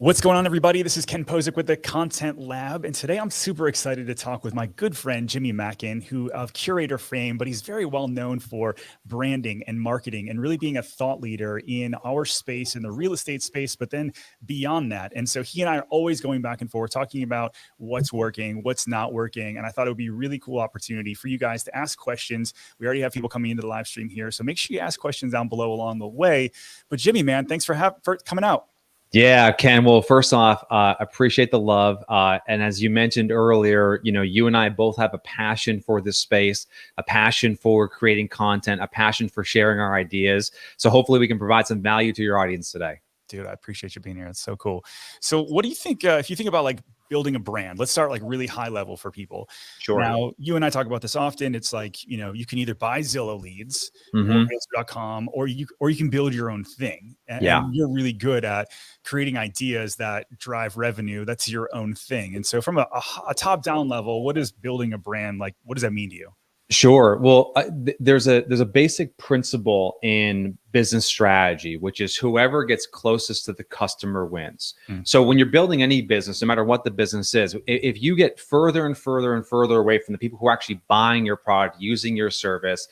What's going on, everybody? This is Ken Pozek with the Content Lab, and today I'm super excited to talk with my good friend Jimmy Mackin, who of curator fame, but he's very well known for branding and marketing and really being a thought leader in our space, in the real estate space, but then beyond that. And so he and I are always going back and forth talking about what's working, what's not working, and I thought it would be a really cool opportunity for you guys to ask questions. We already have people coming into the live stream here, so make sure you ask questions down below along the way. But Jimmy, man, thanks for coming out. Yeah, Ken. Well, first off, appreciate the love. And as you mentioned earlier, you and I both have a passion for this space, a passion for creating content, a passion for sharing our ideas. So hopefully we can provide some value to your audience today. Dude, I appreciate you being here. It's so cool. So what do you think, if you think about like building a brand, let's start like really high level for people. Sure. Now, you and I talk about this often. It's like, you can either buy Zillow leads or Realtor.com, or you can build your own thing. And you're really good at creating ideas that drive revenue. That's your own thing. And so from a top down level, what is building a brand like? What does that mean to you? Sure. Well, there's a basic principle in business strategy, which is whoever gets closest to the customer wins. So when you're building any business, no matter what the business is, if you get further and further and further away from the people who are actually buying your product, using your service,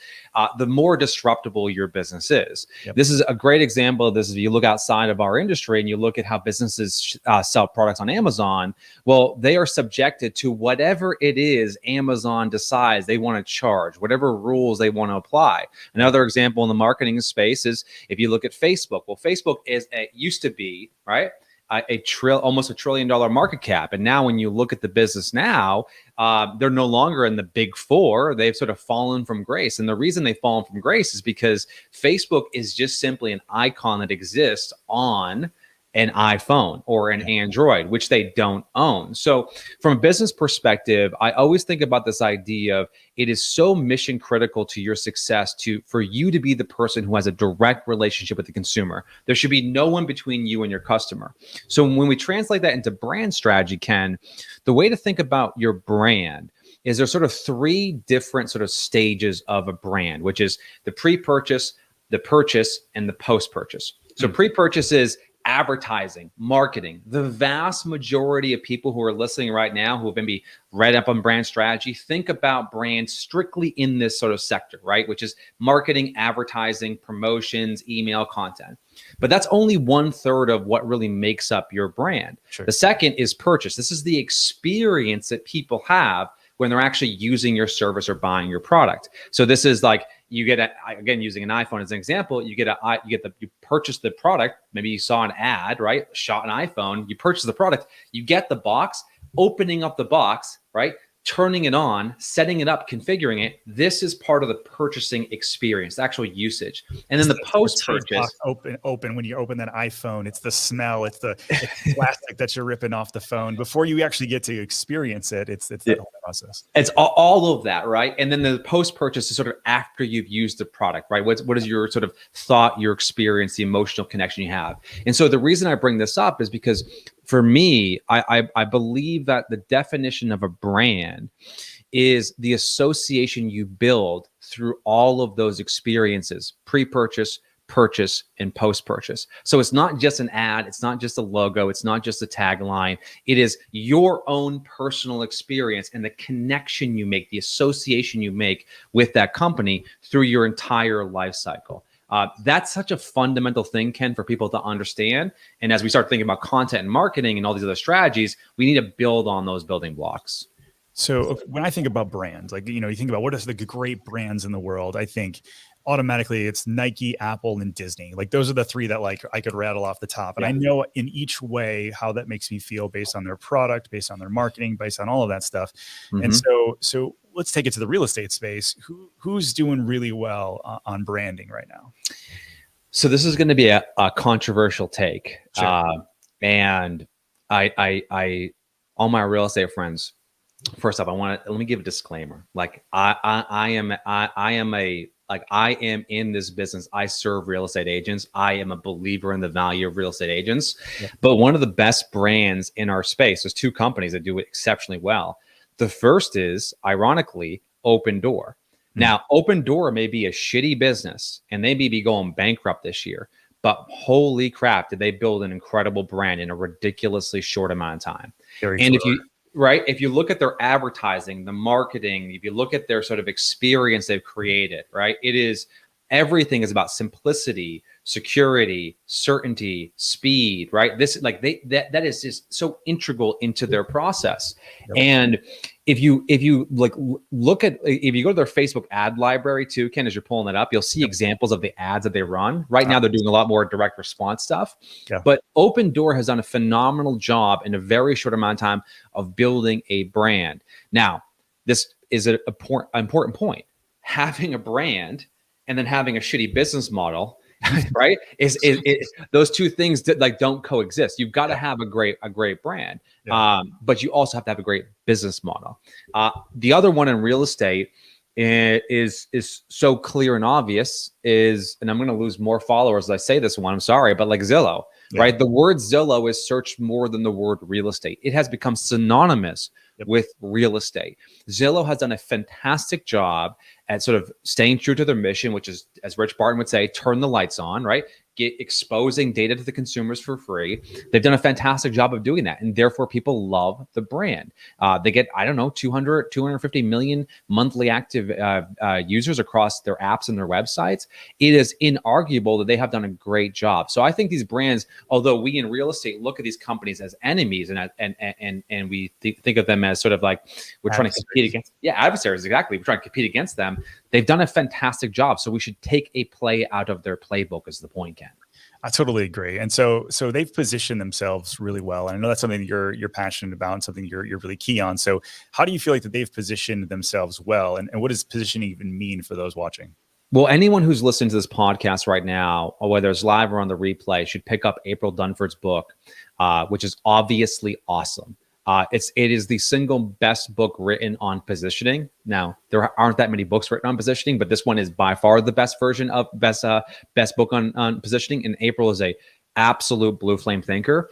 the more disruptable your business is. Yep. This is a great example of this. If you look outside of our industry and you look at how businesses sell products on Amazon, well, they are subjected to whatever it is Amazon decides they want to charge, whatever rules they want to apply. Another example in the marketing space is if you look at Facebook. Well, Facebook used to be, right, almost $1 trillion market cap. And now when you look at the business now, they're no longer in the big four. They've sort of fallen from grace. And the reason they've fallen from grace is because Facebook is just simply an icon that exists on an iPhone or an Android, which they don't own. So from a business perspective, I always think about this idea of it is so mission critical to your success for you to be the person who has a direct relationship with the consumer. There should be no one between you and your customer. So when we translate that into brand strategy, Ken, the way to think about your brand is there's sort of three different sort of stages of a brand, which is the pre-purchase, the purchase, and the post-purchase. So pre-purchase is advertising, marketing. The vast majority of people who are listening right now who have maybe read up on brand strategy, think about brand strictly in this sort of sector, right? Which is marketing, advertising, promotions, email, content. But that's only 1/3 of what really makes up your brand. Sure. The second is purchase. This is the experience that people have when they're actually using your service or buying your product. So this is like, you get again, using an iPhone as an example, you purchase the product. Maybe you saw an ad, right? Shot an iPhone, you purchase the product, you get the box, opening up the box, right? Turning it on, setting it up, configuring it. This is part of the purchasing experience, the actual usage. And then the post-purchase. Open when you open that iPhone, it's the smell, it's the plastic that you're ripping off the phone. Before you actually get to experience it, it's that whole process. It's all of that, right? And then the post-purchase is sort of after you've used the product, right? What is your sort of thought, your experience, the emotional connection you have? And so the reason I bring this up is because for me, I believe that the definition of a brand is the association you build through all of those experiences, pre-purchase, purchase, and post-purchase. So it's not just an ad, it's not just a logo, it's not just a tagline. It is your own personal experience and the connection you make, the association you make with that company through your entire life cycle. That's such a fundamental thing, Ken, for people to understand. And as we start thinking about content and marketing and all these other strategies, we need to build on those building blocks. So when I think about brands, like, you think about what is the great brands in the world, I think automatically it's Nike, Apple, and Disney. Like those are the three that like I could rattle off the top. And I know in each way how that makes me feel based on their product, based on their marketing, based on all of that stuff. And so let's take it to the real estate space. Who's doing really well on branding right now? So this is going to be a controversial take. Sure. And I all my real estate friends, first off, let me give a disclaimer. Like I am in this business. I serve real estate agents. I am a believer in the value of real estate agents. Yeah. But one of the best brands in our space, there's two companies that do it exceptionally well. The first is, ironically, Opendoor. Now, Opendoor may be a shitty business and they may be going bankrupt this year, but holy crap, did they build an incredible brand in a ridiculously short amount of time. Very And clever. if you look at their advertising, the marketing, if you look at their sort of experience they've created, right, everything is about simplicity, security, certainty, speed, right? That is just so integral into their process. Yep. And if you like look at, if you go to their Facebook ad library too, Ken, as you're pulling it up, you'll see examples of the ads that they run. Right now, they're doing a lot more direct response stuff. Yeah. But Open Door has done a phenomenal job in a very short amount of time of building a brand. Now, this is an important point. Having a brand and then having a shitty business model, right? Is those two things that like don't coexist. You've got to have a great brand, but you also have to have a great business model. The other one in real estate is so clear and obvious is, and I'm going to lose more followers as I say this one. I'm sorry, but like Zillow, right? The word Zillow is searched more than the word real estate. It has become synonymous with real estate. Zillow has done a fantastic job at sort of staying true to their mission, which is, as Rich Barton would say, turn the lights on, right? Exposing data to the consumers for free. They've done a fantastic job of doing that. And therefore people love the brand. They get, 250 million monthly active users across their apps and their websites. It is inarguable that they have done a great job. So I think these brands, although we in real estate look at these companies as enemies and we think of them as sort of like we're trying to compete against, adversaries, exactly. We're trying to compete against them. They've done a fantastic job. So we should take a play out of their playbook is the point, Ken. I totally agree. And so they've positioned themselves really well. And I know that's something you're passionate about and something you're really key on. So how do you feel like that they've positioned themselves well? And what does positioning even mean for those watching? Well, anyone who's listening to this podcast right now, or whether it's live or on the replay, should pick up April Dunford's book, which is obviously awesome. It is the single best book written on positioning. Now, there aren't that many books written on positioning, but this one is by far the best version of best book on positioning. And April is a absolute blue flame thinker.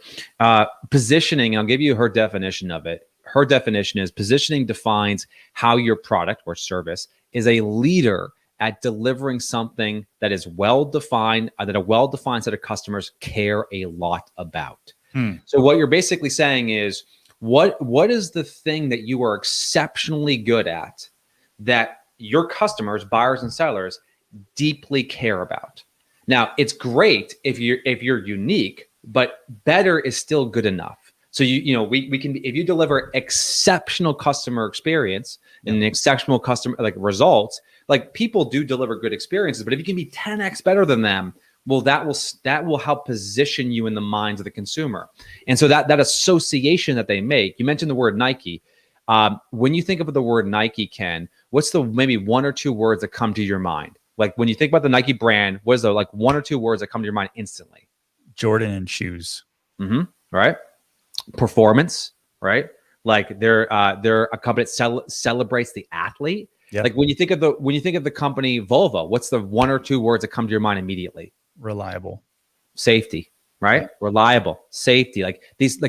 Positioning, and I'll give you her definition of it. Her definition is positioning defines how your product or service is a leader at delivering something that is well-defined, that a well-defined set of customers care a lot about. So what you're basically saying is, what is the thing that you are exceptionally good at that your customers, buyers and sellers, deeply care about? Now, it's great if you're unique, but better is still good enough. So we can, if you deliver exceptional customer experience and exceptional customer like results, like people do deliver good experiences, but if you can be 10x better than them, well, that will help position you in the minds of the consumer. And so that association that they make, you mentioned the word Nike. When you think of the word Nike, Ken, what's the maybe one or two words that come to your mind? Like when you think about the Nike brand, what is the like one or two words that come to your mind instantly? Jordan and shoes. Right. Performance, right? Like they're a company that celebrates the athlete. Yep. Like when you think of the company Volvo, what's the one or two words that come to your mind immediately? Reliable. Safety, right? Yeah. Reliable, safety. Like these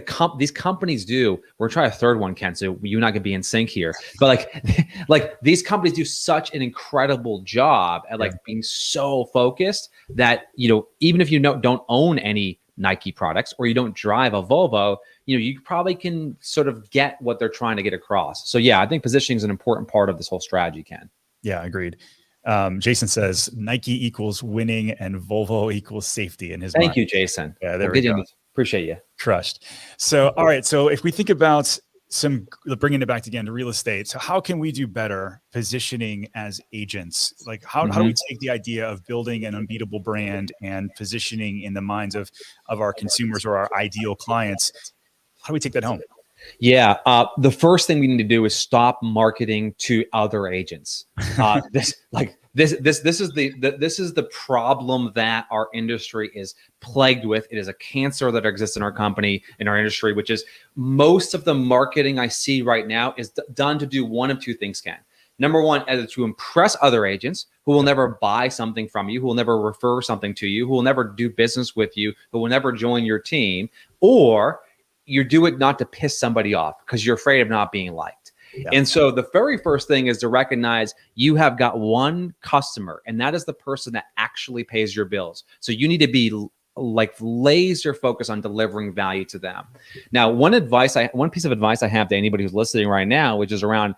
companies do. We're gonna try a third one, Ken, so you and I could be in sync here. But like these companies do such an incredible job at like being so focused that, even if you don't own any Nike products or you don't drive a Volvo, you probably can sort of get what they're trying to get across. So yeah, I think positioning is an important part of this whole strategy, Ken. Yeah, agreed. Jason says Nike equals winning and Volvo equals safety in his mind. Thank you, Jason. Yeah, there we go. Appreciate you. Crushed. So, all right. So if we think about bringing it back again to real estate. So how can we do better positioning as agents? Like how do we take the idea of building an unbeatable brand and positioning in the minds of our consumers or our ideal clients? How do we take that home? Yeah. The first thing we need to do is stop marketing to other agents. This is the problem that our industry is plagued with. It is a cancer that exists in our company, in our industry, which is most of the marketing I see right now is done to do one of two things, Ken. Number one, either to impress other agents who will never buy something from you, who will never refer something to you, who will never do business with you, who will never join your team, or you do it not to piss somebody off because you're afraid of not being liked. Yeah. And so the very first thing is to recognize you have got one customer, and that is the person that actually pays your bills. So you need to be like laser focused on delivering value to them. Now, one piece of advice I have to anybody who's listening right now, which is around,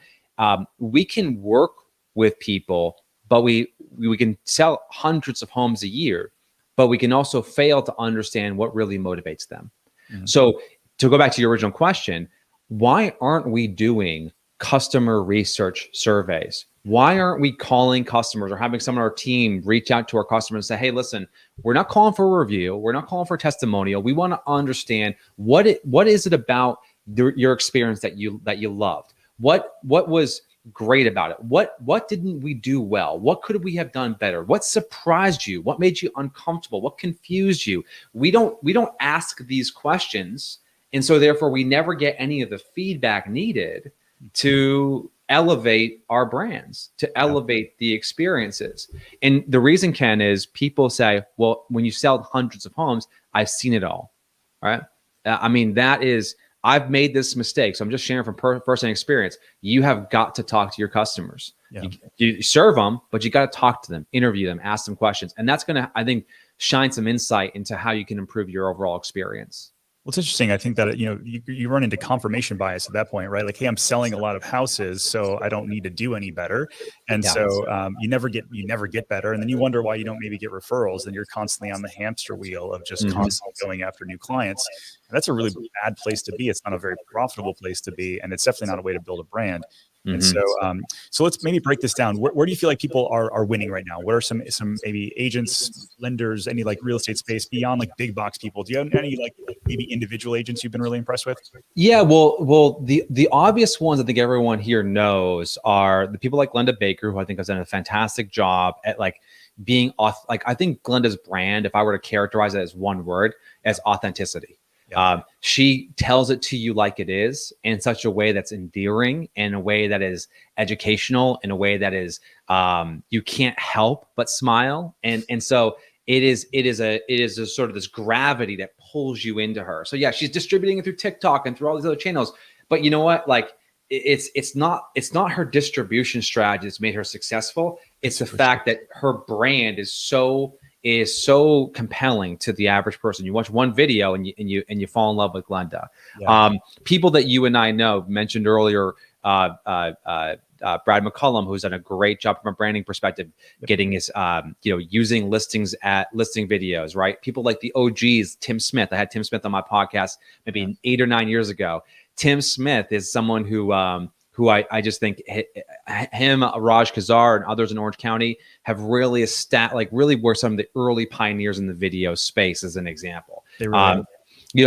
we can work with people, but we can sell hundreds of homes a year, but we can also fail to understand what really motivates them. Mm-hmm. So to go back to your original question, why aren't we doing customer research surveys? Why aren't we calling customers or having someone on our team reach out to our customers and say, hey, listen, we're not calling for a review. We're not calling for a testimonial. We want to understand what is it about your experience that you loved? What was great about it? What didn't we do well? What could we have done better? What surprised you? What made you uncomfortable? What confused you? We don't ask these questions. And so therefore we never get any of the feedback needed to elevate our brands, to elevate the experiences. And the reason, Ken, is people say, well, when you sell hundreds of homes, I've seen it all. Right? I mean, I've made this mistake. So I'm just sharing from first-hand experience. You have got to talk to your customers. Yeah. You serve them, but you got to talk to them, interview them, ask them questions. And that's going to, I think, shine some insight into how you can improve your overall experience. Well, it's interesting. I think that, you run into confirmation bias at that point, right? Like, hey, I'm selling a lot of houses, so I don't need to do any better. And so you never get better. And then you wonder why you don't maybe get referrals. And you're constantly on the hamster wheel of just constantly going after new clients. And that's a really bad place to be. It's not a very profitable place to be. And it's definitely not a way to build a brand. And so let's maybe break this down. Where do you feel like people are winning right now? What are some maybe agents, lenders, any like real estate space beyond like big box people? Do you have any like maybe individual agents you've been really impressed with? Yeah, well, the obvious ones I think everyone here knows are the people like Glenda Baker, who I think has done a fantastic job at like being like, I think Glenda's brand, if I were to characterize it as one word, as authenticity. Yeah. She tells it to you like it is in such a way that's endearing, in a way that is educational, in a way that is you can't help but smile. And so it is a sort of this gravity that pulls you into her. So yeah, she's distributing it through TikTok and through all these other channels. But you know what? Like it's not her distribution strategy that's made her successful. It's the fact that her brand is so compelling to the average person. You watch one video and you fall in love with Glenda. Yeah. People that you and I know, mentioned earlier, Brad McCullum, who's done a great job from a branding perspective, getting his, using listing videos, right? People like the OGs, Tim Smith. I had Tim Smith on my podcast maybe 8 or 9 years ago. Tim Smith is someone who I just think him, Raj Kazar, and others in Orange County have really really were some of the early pioneers in the video space, as an example. They really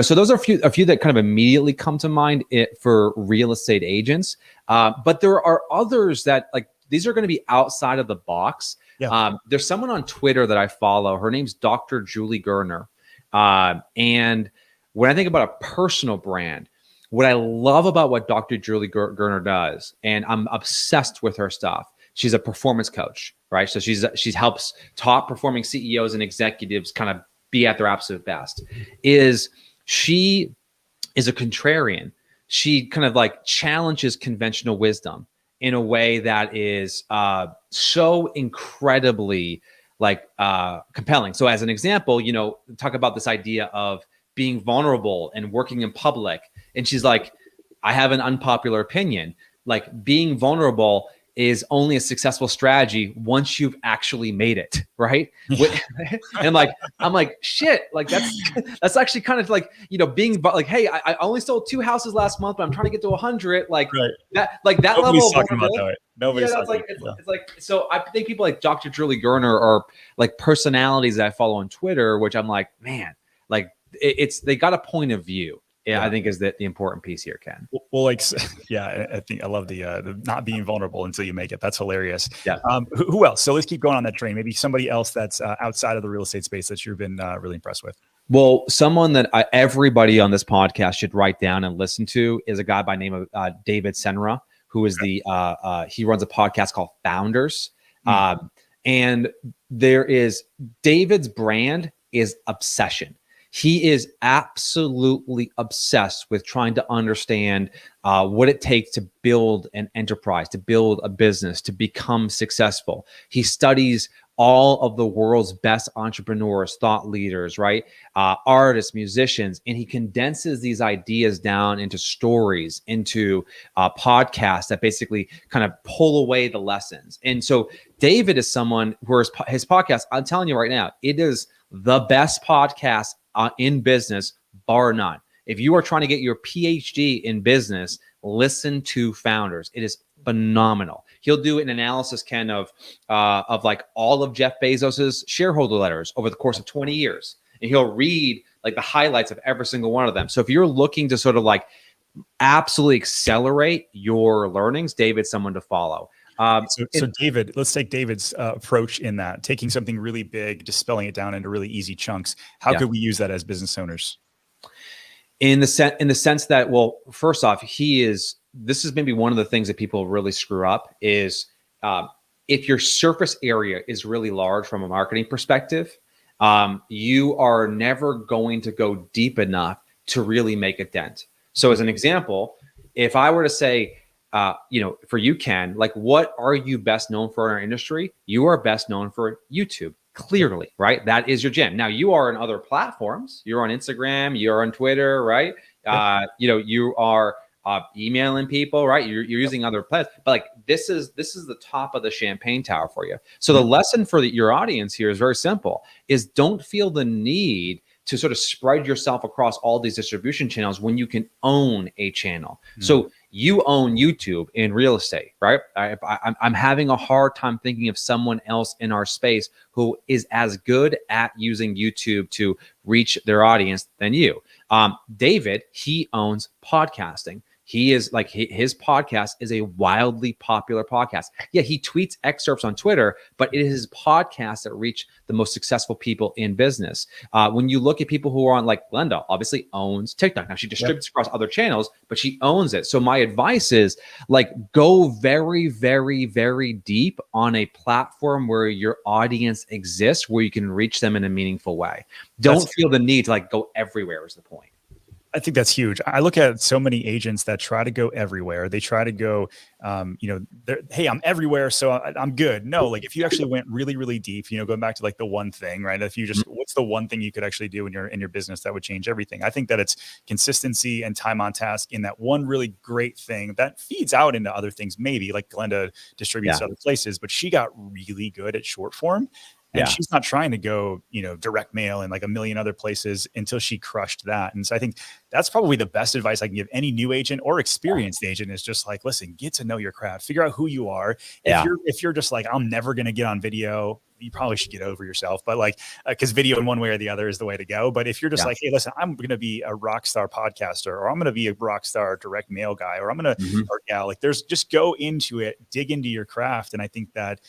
so those are a few that kind of immediately come to mind for real estate agents. But there are others that these are going to be outside of the box. Yeah. There's someone on Twitter that I follow. Her name's Dr. Julie Gerner. And when I think about a personal brand, what I love about what Dr. Julie Gerner does, and I'm obsessed with her stuff. She's a performance coach, right? So she helps top performing CEOs and executives kind of be at their absolute best. She is a contrarian. She kind of challenges conventional wisdom in a way that is so incredibly compelling. So as an example, talk about this idea of being vulnerable and working in public. And she's like, I have an unpopular opinion. Being vulnerable is only a successful strategy once you've actually made it, right? And I'm like, shit, that's actually kind of being hey, I only sold 2 houses last month, but I'm trying to get to 100. That Nobody's level of talking about that. Nobody's talking about that. So I think people like Dr. Julie Gerner are personalities that I follow on Twitter, which I'm like, man, they got a point of view. Yeah, I think is the important piece here, Ken. Well, yeah, I think I love the not being vulnerable until you make it. That's hilarious. Yeah. Who else? So let's keep going on that train. Maybe somebody else that's outside of the real estate space that you've been really impressed with. Well, someone that everybody on this podcast should write down and listen to is a guy by name of David Senra, who is he runs a podcast called Founders. And there is David's brand is obsession. He is absolutely obsessed with trying to understand what it takes to build an enterprise, to build a business, to become successful. He studies all of the world's best entrepreneurs, thought leaders, right? Artists, musicians, and he condenses these ideas down into stories, into podcasts that basically kind of pull away the lessons. And so David is someone who his podcast, I'm telling you right now, it is the best podcast in business, bar none. If you are trying to get your PhD in business, listen to Founders. It is phenomenal. He'll do an analysis, Ken, of like all of Jeff Bezos's shareholder letters over the course of 20 years. And he'll read like the highlights of every single one of them. So if you're looking to sort of like absolutely accelerate your learnings, David's someone to follow. So David, let's take David's approach in that, taking something really big, dispelling it down into really easy chunks. How could we use that as business owners? In the sense that, well, first off, this is maybe one of the things that people really screw up is if your surface area is really large from a marketing perspective, you are never going to go deep enough to really make a dent. So as an example, if I were to say, for you, Ken, like, what are you best known for in our industry? You are best known for YouTube. Clearly, right? That is your jam. Now you are on other platforms. You're on Instagram. You're on Twitter, right? You are emailing people, right? You're using other platforms. But like this is the top of the champagne tower for you. So the lesson for your audience here is very simple: is don't feel the need to sort of spread yourself across all these distribution channels when you can own a channel. So you own YouTube in real estate, right? I'm having a hard time thinking of someone else in our space who is as good at using YouTube to reach their audience than you. David, he owns podcasting. He is like, his podcast is a wildly popular podcast. Yeah, he tweets excerpts on Twitter, but it is his podcast that reach the most successful people in business. When you look at people who are on, like Glenda, obviously owns TikTok. Now she distributes across other channels, but she owns it. So my advice is like, go very, very, very deep on a platform where your audience exists, where you can reach them in a meaningful way. Don't feel the need to like go everywhere is the point. I think that's huge. I look at so many agents that try to go everywhere. They try to go, hey, I'm everywhere, so I'm good. No, like if you actually went really, really deep, going back to like the one thing, right? If you just, what's the one thing you could actually do in your business that would change everything? I think that it's consistency and time on task in that one really great thing that feeds out into other things, maybe like Glenda distributes to other places, but she got really good at short form. And she's not trying to go, direct mail and like a million other places until she crushed that. And so I think that's probably the best advice I can give any new agent or experienced agent is just like, listen, get to know your craft, figure out who you are. If you're just like, I'm never going to get on video, you probably should get over yourself. But like, because video in one way or the other is the way to go. But if you're just like, hey, listen, I'm going to be a rock star podcaster, or I'm going to be a rock star direct mail guy, or I'm going to, or gal, like just go into it, dig into your craft. And I think that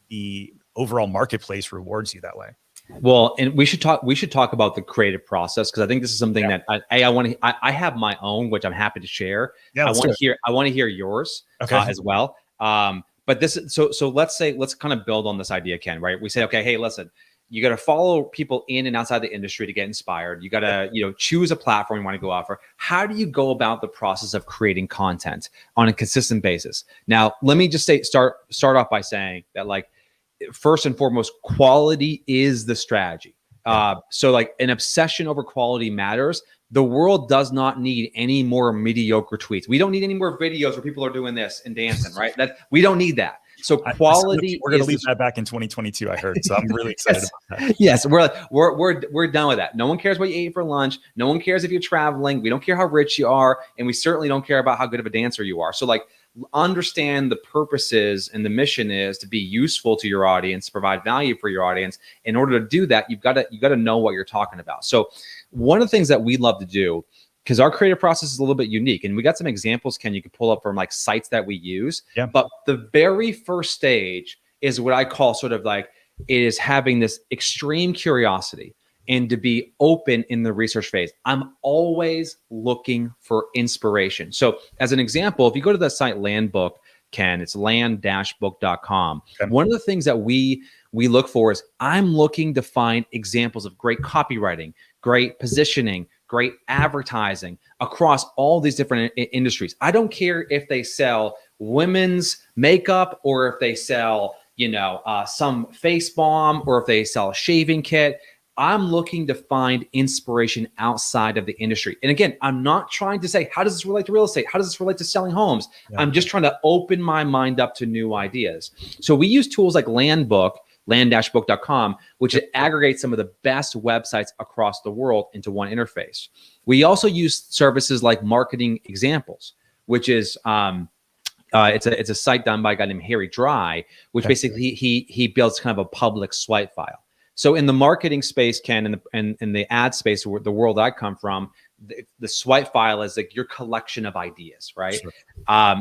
the overall marketplace rewards you that way. Well, and we should talk about the creative process, because I think this is something that I have my own, which I'm happy to share. I want to hear yours as well. But this is so let's kind of build on this idea, Ken, right? We say, okay, hey, listen, you got to follow people in and outside the industry to get inspired. You got to, choose a platform you want to go out for. How do you go about the process of creating content on a consistent basis? Now, let me just start off by saying that, like, first and foremost, quality is the strategy. So like an obsession over quality matters. The world does not need any more mediocre tweets. We don't need any more videos where people are doing this and dancing, right? We don't need that. So quality. We're going to leave that back in 2022, I heard. So I'm really excited about that. Yes, we're done with that. No one cares what you ate for lunch. No one cares if you're traveling. We don't care how rich you are, and we certainly don't care about how good of a dancer you are. So like, understand the purposes and the mission is to be useful to your audience, provide value for your audience. In order to do that, you've got to know what you're talking about. So one of the things that we love to do, because our creative process is a little bit unique, and we got some examples, Ken, you can pull up from like sites that we use. But the very first stage is what I call sort of like, it is having this extreme curiosity and to be open in the research phase. I'm always looking for inspiration. So as an example, if you go to the site Landbook, Ken, it's land-book.com. One of the things that we look for is I'm looking to find examples of great copywriting, great positioning, great advertising across all these different industries. I don't care if they sell women's makeup or if they sell, some face balm or if they sell a shaving kit. I'm looking to find inspiration outside of the industry. And again, I'm not trying to say, how does this relate to real estate? How does this relate to selling homes? Yeah. I'm just trying to open my mind up to new ideas. So we use tools like land-book.com, which aggregates some of the best websites across the world into one interface. We also use services like Marketing Examples, which is it's a site done by a guy named Harry Dry, which basically he builds kind of a public swipe file. So in the marketing space, Ken, and in the ad space, the world I come from, the swipe file is like your collection of ideas, right? Sure.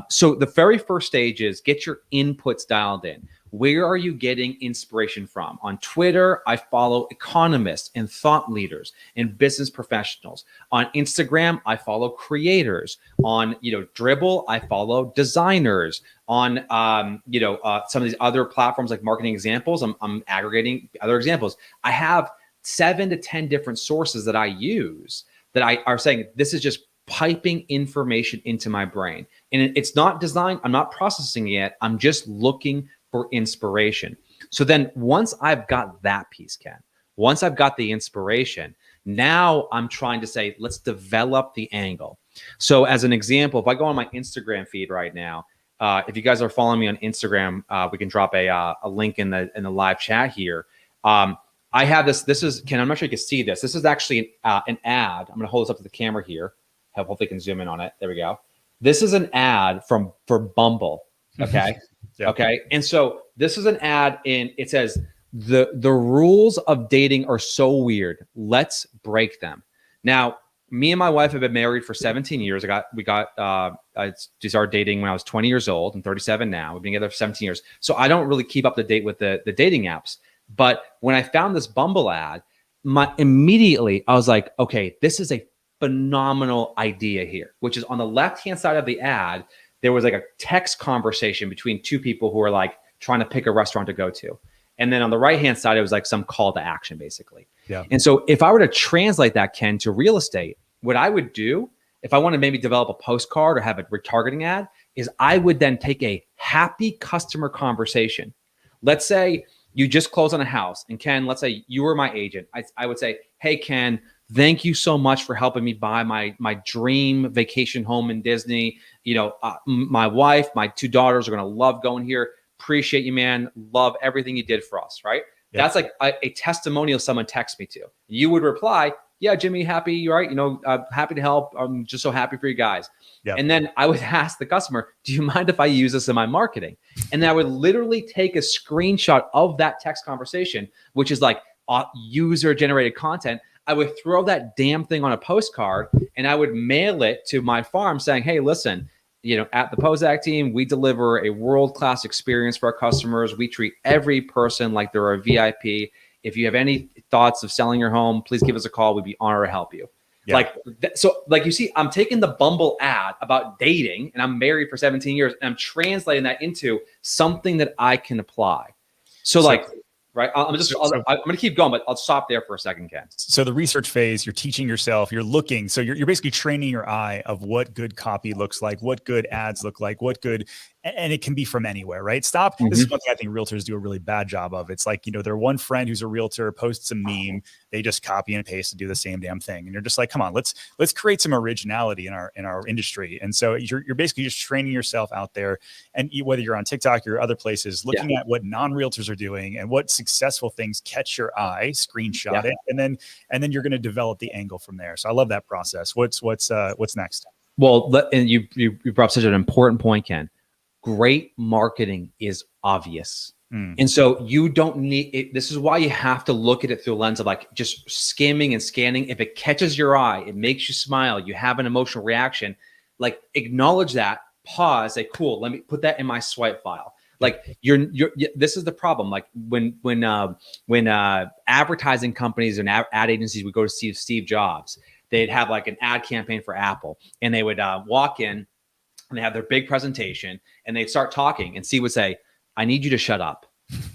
So the very first stage is get your inputs dialed in. Where are you getting inspiration from? On Twitter, I follow economists and thought leaders and business professionals. On Instagram, I follow creators. On Dribble, I follow designers. On some of these other platforms like Marketing Examples, I'm aggregating other examples. I have 7 to 10 different sources that I use that are saying this is just piping information into my brain. And it's not designed, I'm not processing it yet. I'm just looking for inspiration. So then once I've got that piece, Ken, once I've got the inspiration, now I'm trying to say, let's develop the angle. So as an example, if I go on my Instagram feed right now, if you guys are following me on Instagram, we can drop a link in the live chat here. I have this is, Ken, I'm not sure you can see this. This is actually an ad. I'm going to hold this up to the camera here. Hopefully you can zoom in on it. There we go. This is an ad for Bumble. Okay. Yeah. Okay. And so this is an ad it says, the rules of dating are so weird. Let's break them. Now, me and my wife have been married for 17 years. I started dating when I was 20 years old. I'm 37 now. We've been together for 17 years. So I don't really keep up to date with the dating apps. But when I found this Bumble ad, immediately I was like, okay, this is a phenomenal idea here, which is on the left-hand side of the ad, there was like a text conversation between two people who were like trying to pick a restaurant to go to. And then on the right-hand side, it was like some call to action, basically. Yeah. And so if I were to translate that, Ken, to real estate, what I would do if I want to maybe develop a postcard or have a retargeting ad is I would then take a happy customer conversation. Let's say you just closed on a house, and Ken, let's say you were my agent. I would say, hey, Ken, thank you so much for helping me buy my dream vacation home in Disney. My wife, my 2 daughters are going to love going here. Appreciate you, man. Love everything you did for us, right? Yep. That's like a testimonial someone texts me to. You would reply, yeah, Jimmy, happy, right? Happy to help. I'm just so happy for you guys. Yep. And then I would ask the customer, do you mind if I use this in my marketing? And then I would literally take a screenshot of that text conversation, which is like user-generated content. I would throw that damn thing on a postcard and I would mail it to my farm saying, hey, listen, at the Pozek team, we deliver a world-class experience for our customers. We treat every person like they're a VIP. If you have any thoughts of selling your home, please give us a call. We'd be honored to help you. Yeah. So you see, I'm taking the Bumble ad about dating, and I'm married for 17 years, and I'm translating that into something that I can apply. Right. I'm going to keep going, but I'll stop there for a second, Ken. So the research phase, you're teaching yourself, you're looking. So you're basically training your eye of what good copy looks like, what good ads look like, and it can be from anywhere, right? Mm-hmm. This is one thing I think realtors do a really bad job of. It's like, their one friend who's a realtor posts a meme, they just copy and paste and do the same damn thing. And you're just like, come on, let's create some originality in our industry. And so you're basically just training yourself out there. And whether you're on TikTok or other places, looking at what non-realtors are doing and what successful things catch your eye, screenshot it, and then you're going to develop the angle from there. So I love that process. What's next? Well, and you brought up such an important point, Ken. Great marketing is obvious. And so you don't need it. This is why you have to look at it through a lens of like just skimming and scanning. If it catches your eye, it makes you smile, you have an emotional reaction, like acknowledge that, pause, say, cool, let me put that in my swipe file. Like this is the problem. Like when advertising companies and ad agencies would go to see Steve Jobs, they'd have like an ad campaign for Apple, and they would walk in and they have their big presentation and they'd start talking, and Steve would say, I need you to shut up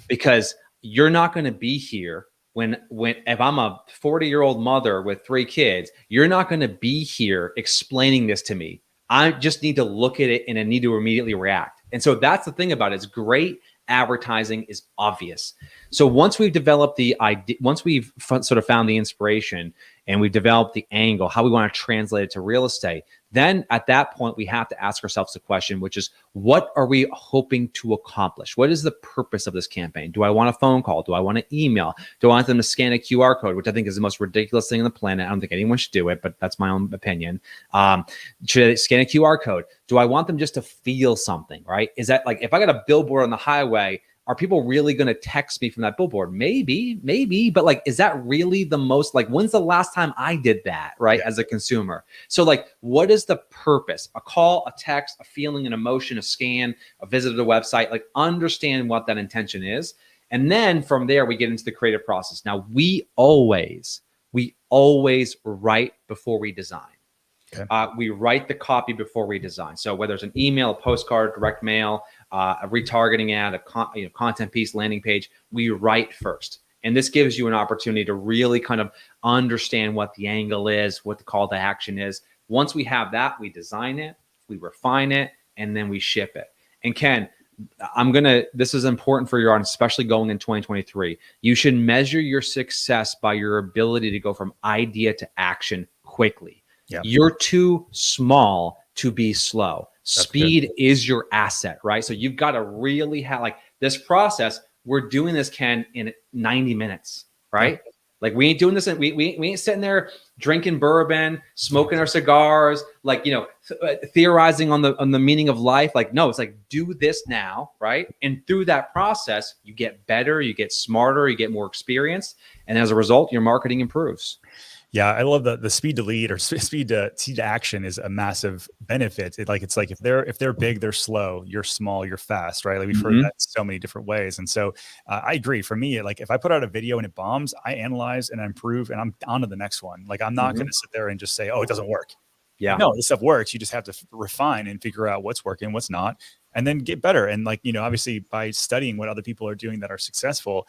because you're not going to be here if I'm a 40-year-old mother with 3 kids, you're not going to be here explaining this to me. I just need to look at it and I need to immediately react. And so that's the thing about it. It's great advertising is obvious. So once we've developed the idea, once we've sort of found the inspiration and we've developed the angle, how we want to translate it to real estate, then at that point, we have to ask ourselves the question, which is, what are we hoping to accomplish? What is the purpose of this campaign? Do I want a phone call? Do I want an email? Do I want them to scan a QR code, which I think is the most ridiculous thing on the planet? I don't think anyone should do it, but that's my own opinion. Should I scan a QR code? Do I want them just to feel something, right? Is that like, if I got a billboard on the highway, are people really going to text me from that billboard? Maybe, but like, is that really the most, like, when's the last time I did that, right? Yeah. As a consumer. So like, what is the purpose? A call, a text, a feeling, an emotion, a scan, a visit to the website, like understand what that intention is. And then from there, we get into the creative process. Now we always write before we design. Okay. We write the copy before we design. So whether it's an email, a postcard, direct mail, a retargeting ad, a content piece, landing page, we write first. And this gives you an opportunity to really kind of understand what the angle is, what the call to action is. Once we have that, we design it, we refine it, and then we ship it. And Ken, this is important for your audience, especially going in 2023. You should measure your success by your ability to go from idea to action quickly. Yep. You're too small to be slow. That's Speed good. Is your asset, right? So you've got to really have, like, this process. We're doing this, Ken, in 90 minutes, right? Yep. Like, we ain't doing this. We ain't sitting there drinking bourbon, smoking our cigars, like, theorizing on the meaning of life. Like, no, it's like, do this now, right? And through that process, you get better, you get smarter, you get more experienced, and as a result, your marketing improves. Yeah, I love the speed to lead or speed to action is a massive benefit. It's like if they're big, they're slow. You're small, you're fast, right? Like we've heard that so many different ways. And so I agree. For me, like if I put out a video and it bombs, I analyze and I improve, and I'm on to the next one. Like I'm not going to sit there and just say, oh, it doesn't work. Yeah, no, this stuff works. You just have to refine and figure out what's working, what's not, and then get better. And like obviously by studying what other people are doing that are successful.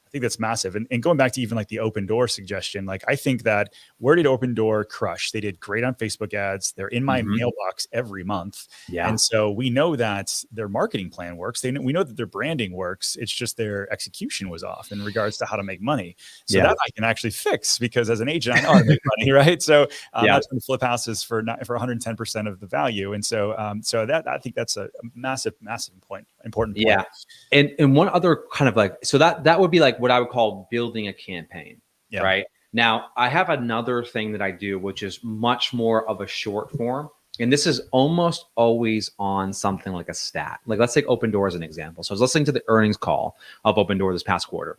I think that's massive. And going back to even like the Open Door suggestion, like I think that where did Open Door crush? They did great on Facebook ads. They're in my mailbox every month. Yeah. And so we know that their marketing plan works. We know that their branding works. It's just their execution was off in regards to how to make money. So that I can actually fix, because as an agent, I know how to make money, right? So I'm not trying to flip houses for 110% of the value. And so that I think that's a massive important point. Yeah. And one other kind of like, so that would be like what I would call building a campaign, right? Now, I have another thing that I do, which is much more of a short form. And this is almost always on something like a stat. Like, let's take Open Door as an example. So I was listening to the earnings call of Open Door this past quarter.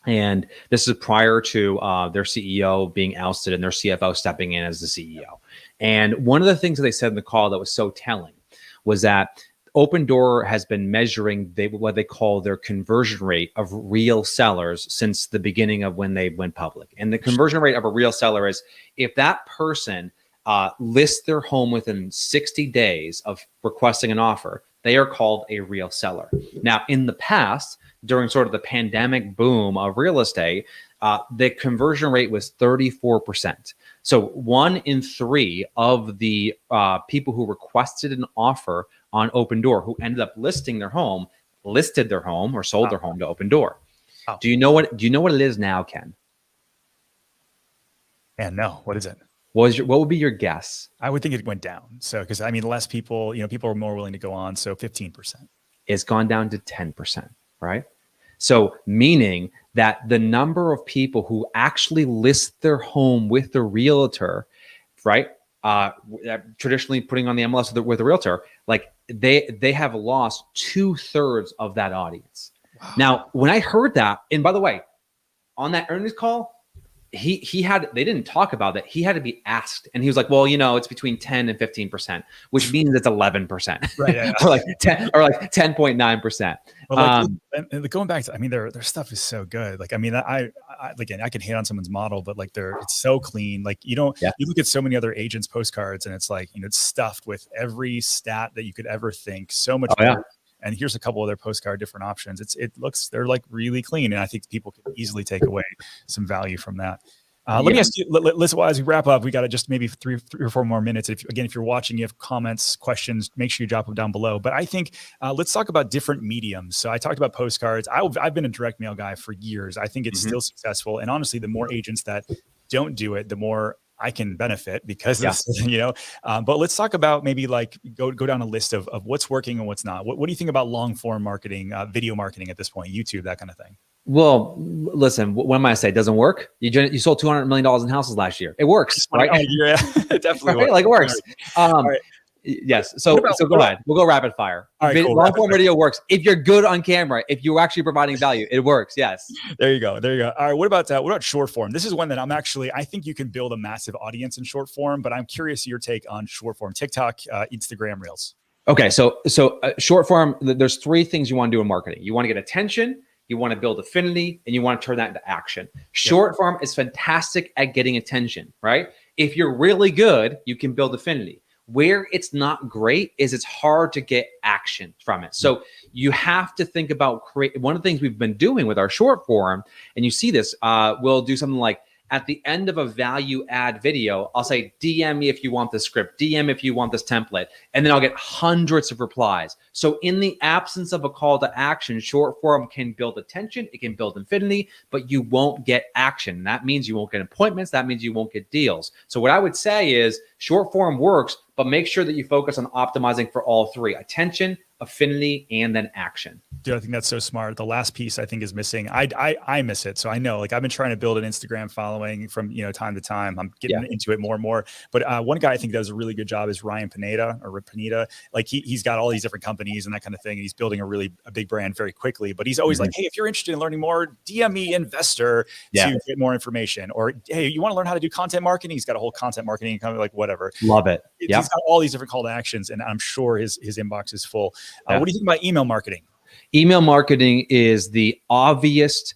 And this is prior to their CEO being ousted and their CFO stepping in as the CEO. And one of the things that they said in the call that was so telling was that Open Door has been measuring what they call their conversion rate of real sellers since the beginning of when they went public. And the conversion rate of a real seller is if that person lists their home within 60 days of requesting an offer, they are called a real seller. Now, in the past, during sort of the pandemic boom of real estate, the conversion rate was 34%. So 1 in 3 of the people who requested an offer on Open Door who ended up listed their home or sold their home to Open Door. Wow. Do you know what it is now, Ken? And no, what is it? What would be your guess? I would think it went down. So, because I mean, less people, people are more willing to go on. So 15%. It's gone down to 10%, right? So meaning that the number of people who actually list their home with the realtor, right? Traditionally putting on the MLS with a realtor, like they have lost 2/3 of that audience. Wow. Now, when I heard that, and by the way, on that earnings call, they didn't talk about that. He had to be asked, and he was like, well, it's between 10 and 15%, which means it's 11%, right? Yeah. or like 10.9%. Well, and going back to, I mean, their stuff is so good. Like, I mean, I again, I can hate on someone's model, but like it's so clean. Like, you look at so many other agents' postcards, and it's like, it's stuffed with every stat that you could ever think. So much. and here's a couple of their postcard different options. They're like really clean, and I think people can easily take away some value from that. Let me ask you, let's, as we wrap up, we got just maybe three or four more minutes. If you're watching, you have comments, questions, make sure you drop them down below. But I think let's talk about different mediums. So I talked about postcards. I've been a direct mail guy for years. I think it's still successful. And honestly, the more agents that don't do it, the more I can benefit because but let's talk about maybe like go down a list of what's working and what's not. What do you think about long form marketing, video marketing at this point, YouTube, that kind of thing? Well, listen, what am I say? It doesn't work. You sold $200 million in houses last year. It works, right? Oh, yeah, it definitely works. Like it works. Right. Yes. So go ahead. We'll go rapid fire. All right, cool. Long form video works. If you're good on camera, if you're actually providing value, it works. Yes. There you go. All right. What about short form? This is one that I think you can build a massive audience in short form, but I'm curious your take on short form, TikTok, Instagram Reels. Okay. So short form, there's three things you want to do in marketing. You want to get attention, you want to build affinity, and you want to turn that into action. Short form is fantastic at getting attention, right? If you're really good, you can build affinity. Where it's not great is it's hard to get action from it. So you have to think about one of the things we've been doing with our short form, and you see this, we'll do something like at the end of a value add video, I'll say, DM me if you want this script, DM if you want this template, and then I'll get hundreds of replies. So in the absence of a call to action, short form can build attention, it can build affinity, but you won't get action. That means you won't get appointments. That means you won't get deals. So what I would say is short form works, but make sure that you focus on optimizing for all three: attention, affinity, and then action. Dude, I think that's so smart. The last piece I think is missing. I miss it. So I know, like, I've been trying to build an Instagram following from, time to time. I'm getting into it more and more. But one guy I think does a really good job is Ryan Pineda. Like he's got all these different companies and that kind of thing. And he's building a big brand very quickly. But he's always like, hey, if you're interested in learning more, DM me investor to get more information. Or, hey, you want to learn how to do content marketing? He's got a whole content marketing company, like whatever. Love it. He's got all these different call to actions, and I'm sure his inbox is full. What do you think about email marketing? Email marketing is the obvious,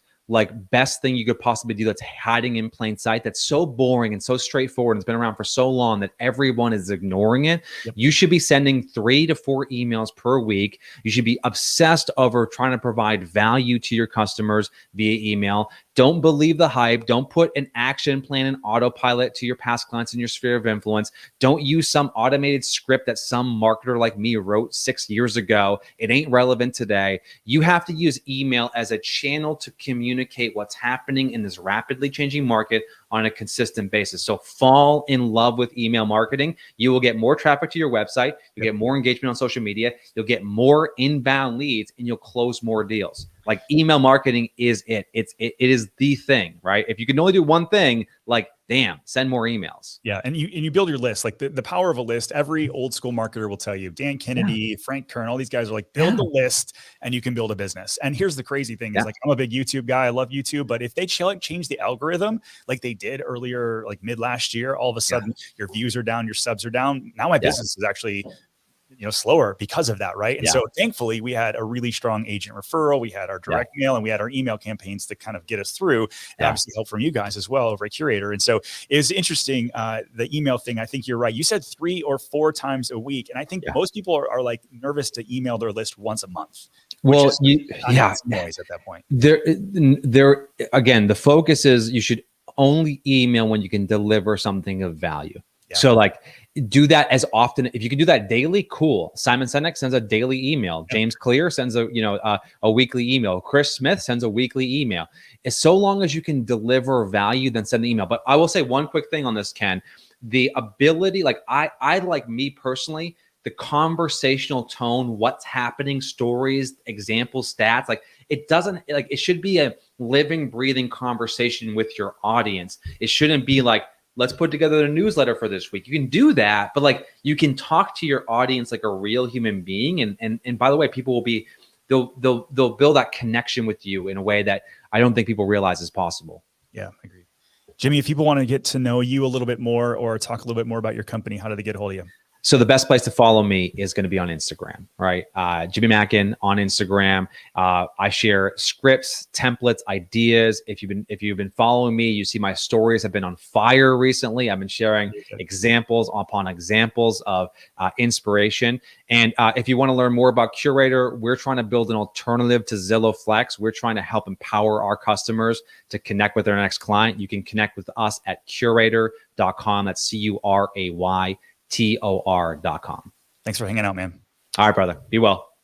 best thing you could possibly do that's hiding in plain sight. That's so boring and so straightforward. And it's been around for so long that everyone is ignoring it. You should be sending 3 to 4 emails per week. You should be obsessed over trying to provide value to your customers via email. Don't believe the hype. Don't put an action plan and autopilot to your past clients in your sphere of influence. Don't use some automated script that some marketer like me wrote 6 years ago. It ain't relevant today. You have to use email as a channel to communicate what's happening in this rapidly changing market on a consistent basis. So fall in love with email marketing. You will get more traffic to your website. You'll get more engagement on social media. You'll get more inbound leads, and you'll close more deals. Like, email marketing is it. It is the thing, right? If you can only do one thing, damn, send more emails. Yeah. And you build your list. Like the power of a list, every old school marketer will tell you, Dan Kennedy, Frank Kern, all these guys are like, build the list and you can build a business. And here's the crazy thing is, I'm a big YouTube guy. I love YouTube, but if they change the algorithm like they did earlier, like mid last year, all of a sudden your views are down, your subs are down. Now my business is actually slower because of that. Right. And so thankfully we had a really strong agent referral. We had our direct mail and we had our email campaigns to kind of get us through, and obviously help from you guys as well over at Curator. And so it was interesting. The email thing, I think you're right. You said 3 or 4 times a week. And I think most people are like nervous to email their list once a month. Well, noise at that point. There again, the focus is you should only email when you can deliver something of value. So do that as often. If you can do that daily, cool. Simon Sinek sends a daily email. James Clear sends a weekly email. Chris Smith sends a weekly email. As so long as you can deliver value, then send the email. But I will say one quick thing on this, Ken. The ability, I like me personally, the conversational tone, what's happening, stories, examples, stats, it should be a living, breathing conversation with your audience. It shouldn't be let's put together a newsletter for this week. You can do that, but you can talk to your audience like a real human being. And by the way, people will they'll build that connection with you in a way that I don't think people realize is possible. Yeah, agreed. Jimmy, if people want to get to know you a little bit more or talk a little bit more about your company, how do they get a hold of you? So the best place to follow me is going to be on Instagram, right? Jimmy Mackin on Instagram. I share scripts, templates, ideas. If you've been following me, you see my stories have been on fire recently. I've been sharing examples upon examples of inspiration. And if you want to learn more about Curator, we're trying to build an alternative to Zillow Flex. We're trying to help empower our customers to connect with their next client. You can connect with us at curator.com. That's CURAYTOR.com. Thanks for hanging out, man. All right, brother. Be well.